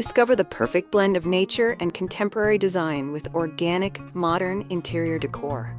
Discover the perfect blend of nature and contemporary design with organic, modern interior decor.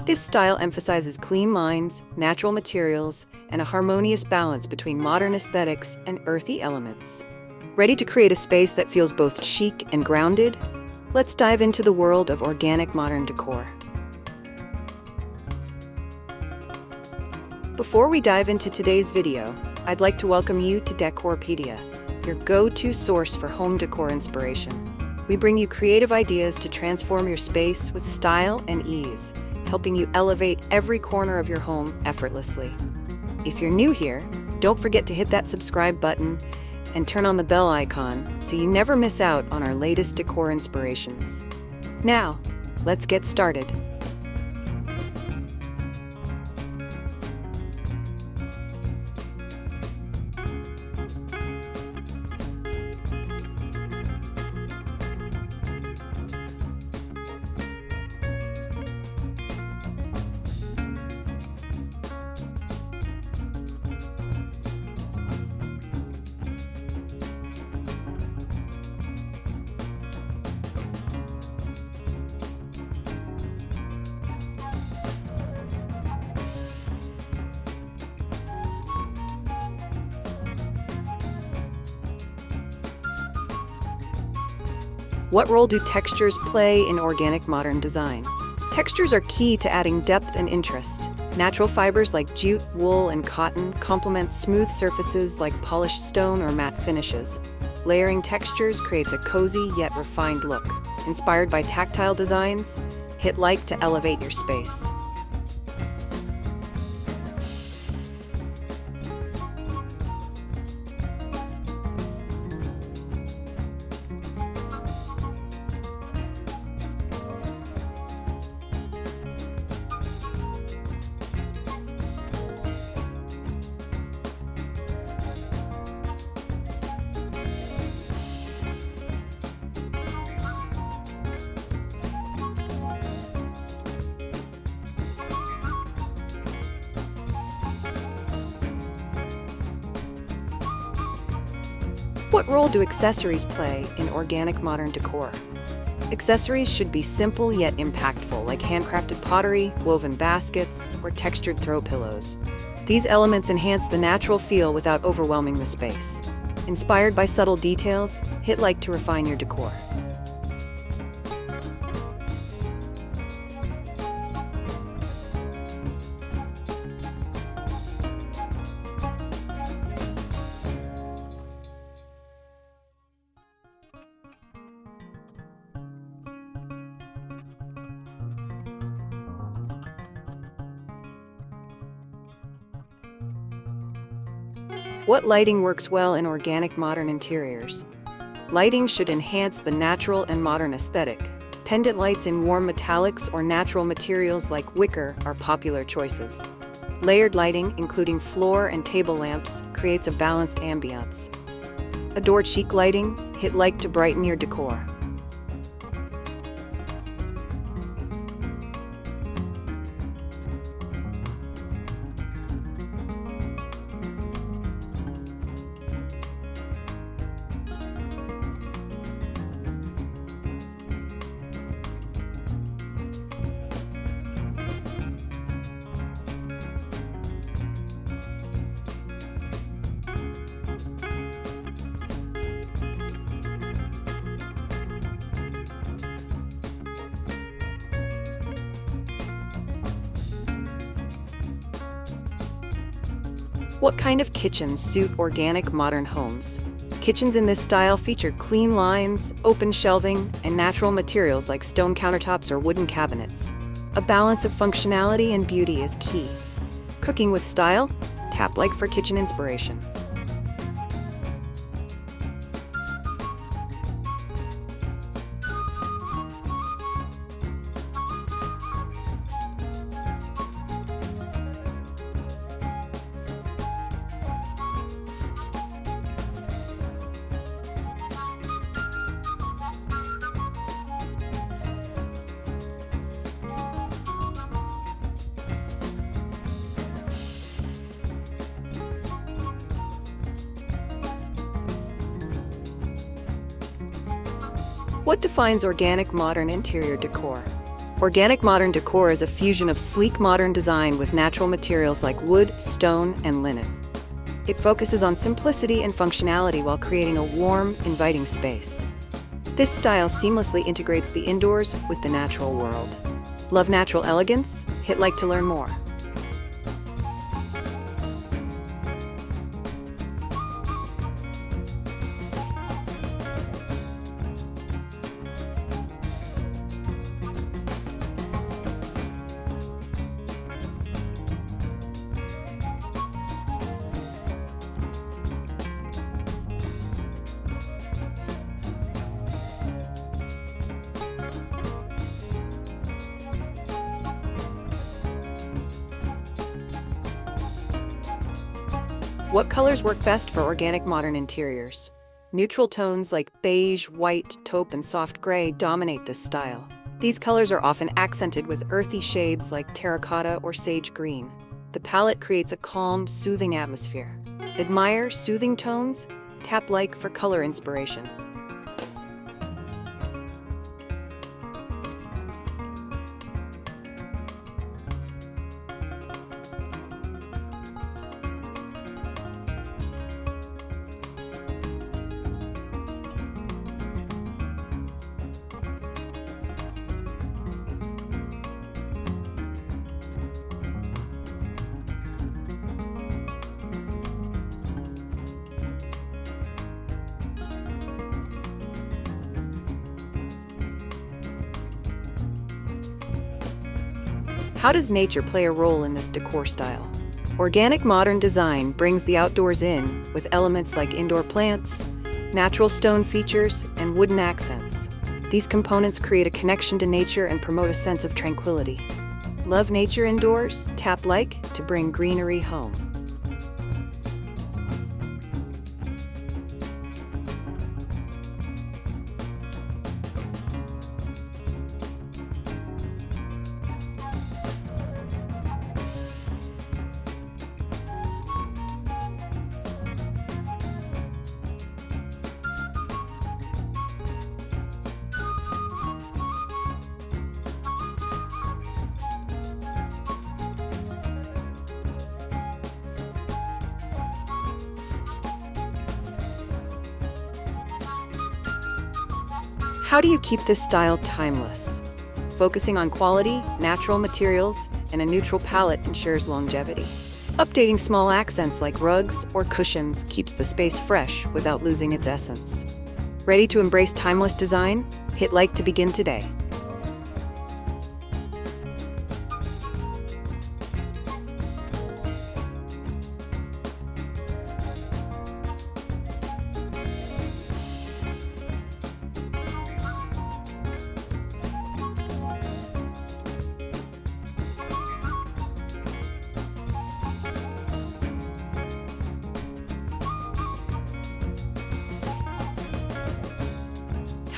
This style emphasizes clean lines, natural materials, and a harmonious balance between modern aesthetics and earthy elements. Ready to create a space that feels both chic and grounded? Let's dive into the world of organic modern decor. Before we dive into today's video, I'd like to welcome you to Decorpediya, your go-to source for home decor inspiration. We bring you creative ideas to transform your space with style and ease, helping you elevate every corner of your home effortlessly. If you're new here, don't forget to hit that subscribe button and turn on the bell icon so you never miss out on our latest decor inspirations. Now, let's get started. What role do textures play in organic modern design? Textures are key to adding depth and interest. Natural fibers like jute, wool, and cotton complement smooth surfaces like polished stone or matte finishes. Layering textures creates a cozy yet refined look. Inspired by tactile designs, hit like to elevate your space. What role do accessories play in organic modern decor? Accessories should be simple yet impactful, like handcrafted pottery, woven baskets, or textured throw pillows. These elements enhance the natural feel without overwhelming the space. Inspired by subtle details, hit like to refine your decor. What lighting works well in organic modern interiors? Lighting should enhance the natural and modern aesthetic. Pendant lights in warm metallics or natural materials like wicker are popular choices. Layered lighting, including floor and table lamps, creates a balanced ambiance. Adore chic lighting, hit like to brighten your decor. What kind of kitchens suit organic modern homes? Kitchens in this style feature clean lines, open shelving, and natural materials like stone countertops or wooden cabinets. A balance of functionality and beauty is key. Cooking with style? Tap like for kitchen inspiration. What defines organic modern interior decor? Organic modern decor is a fusion of sleek modern design with natural materials like wood, stone, and linen. It focuses on simplicity and functionality while creating a warm, inviting space. This style seamlessly integrates the indoors with the natural world. Love natural elegance? Hit like to learn more. What colors work best for organic modern interiors? Neutral tones like beige, white, taupe, and soft gray dominate this style. These colors are often accented with earthy shades like terracotta or sage green. The palette creates a calm, soothing atmosphere. Admire soothing tones? Tap like for color inspiration. How does nature play a role in this decor style? Organic modern design brings the outdoors in with elements like indoor plants, natural stone features, and wooden accents. These components create a connection to nature and promote a sense of tranquility. Love nature indoors? Tap like to bring greenery home. How do you keep this style timeless? Focusing on quality, natural materials, and a neutral palette ensures longevity. Updating small accents like rugs or cushions keeps the space fresh without losing its essence. Ready to embrace timeless design? Hit like to begin today.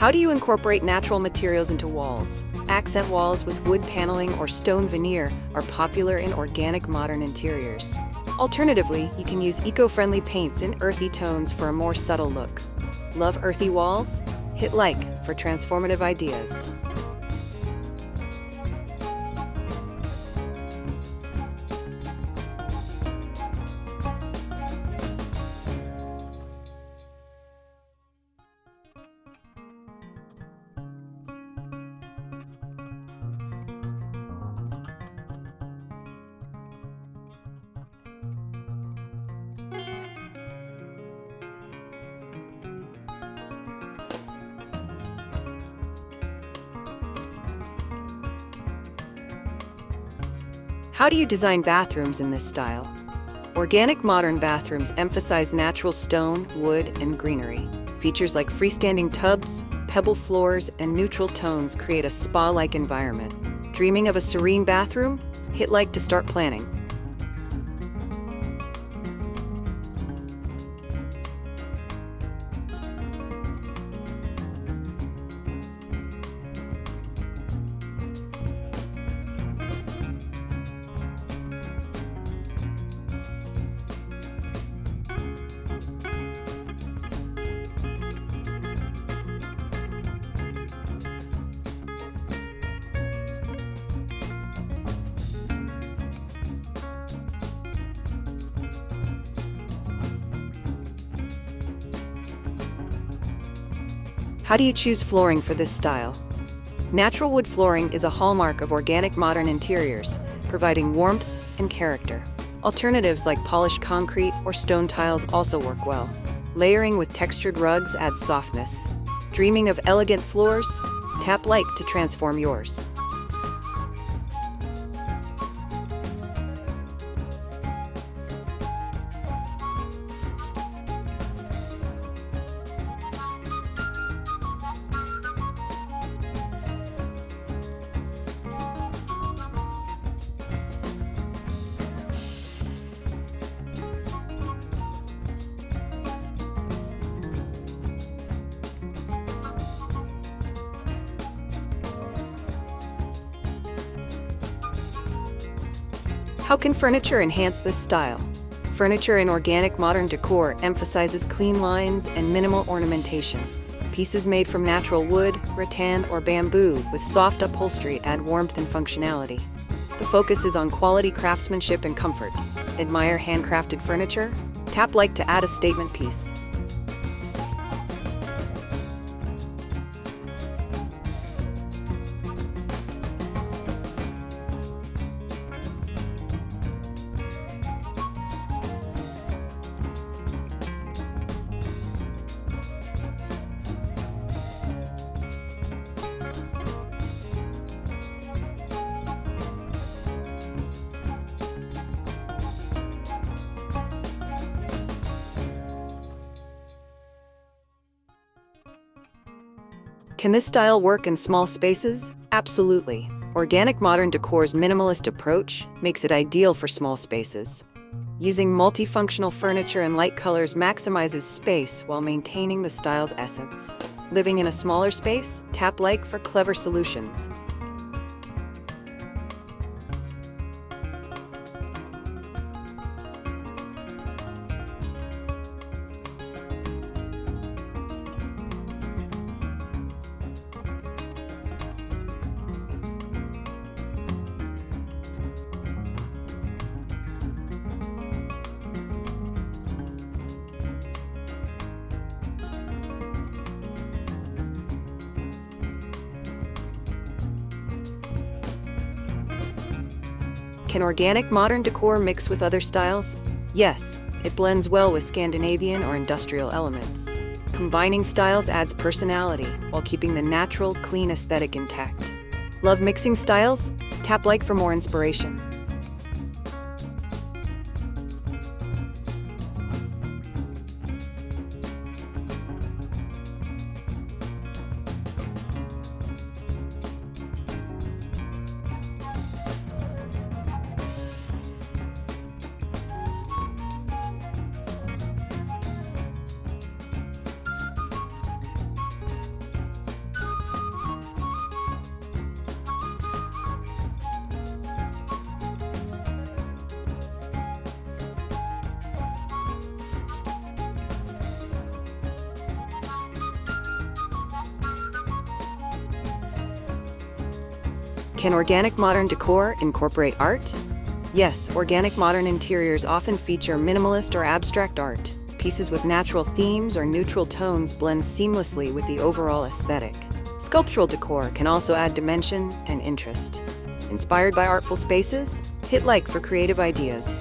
How do you incorporate natural materials into walls? Accent walls with wood paneling or stone veneer are popular in organic modern interiors. Alternatively, you can use eco-friendly paints in earthy tones for a more subtle look. Love earthy walls? Hit like for transformative ideas. How do you design bathrooms in this style? Organic modern bathrooms emphasize natural stone, wood, and greenery. Features like freestanding tubs, pebble floors, and neutral tones create a spa-like environment. Dreaming of a serene bathroom? Hit like to start planning. How do you choose flooring for this style? Natural wood flooring is a hallmark of organic modern interiors, providing warmth and character. Alternatives like polished concrete or stone tiles also work well. Layering with textured rugs adds softness. Dreaming of elegant floors? Tap like to transform yours. How can furniture enhance this style? Furniture in organic modern decor emphasizes clean lines and minimal ornamentation. Pieces made from natural wood, rattan, or bamboo with soft upholstery add warmth and functionality. The focus is on quality craftsmanship and comfort. Admire handcrafted furniture? Tap like to add a statement piece. Can this style work in small spaces? Absolutely. Organic modern decor's minimalist approach makes it ideal for small spaces. Using multifunctional furniture and light colors maximizes space while maintaining the style's essence. Living in a smaller space? Tap like for clever solutions. Can organic modern decor mix with other styles? Yes, it blends well with Scandinavian or industrial elements. Combining styles adds personality while keeping the natural, clean aesthetic intact. Love mixing styles? Tap like for more inspiration. Can organic modern decor incorporate art? Yes, organic modern interiors often feature minimalist or abstract art. Pieces with natural themes or neutral tones blend seamlessly with the overall aesthetic. Sculptural decor can also add dimension and interest. Inspired by artful spaces? Hit like for creative ideas.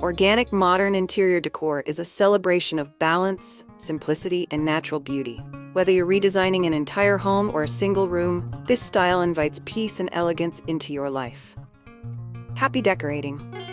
Organic modern interior decor is a celebration of balance, simplicity, and natural beauty. Whether you're redesigning an entire home or a single room, this style invites peace and elegance into your life. Happy decorating!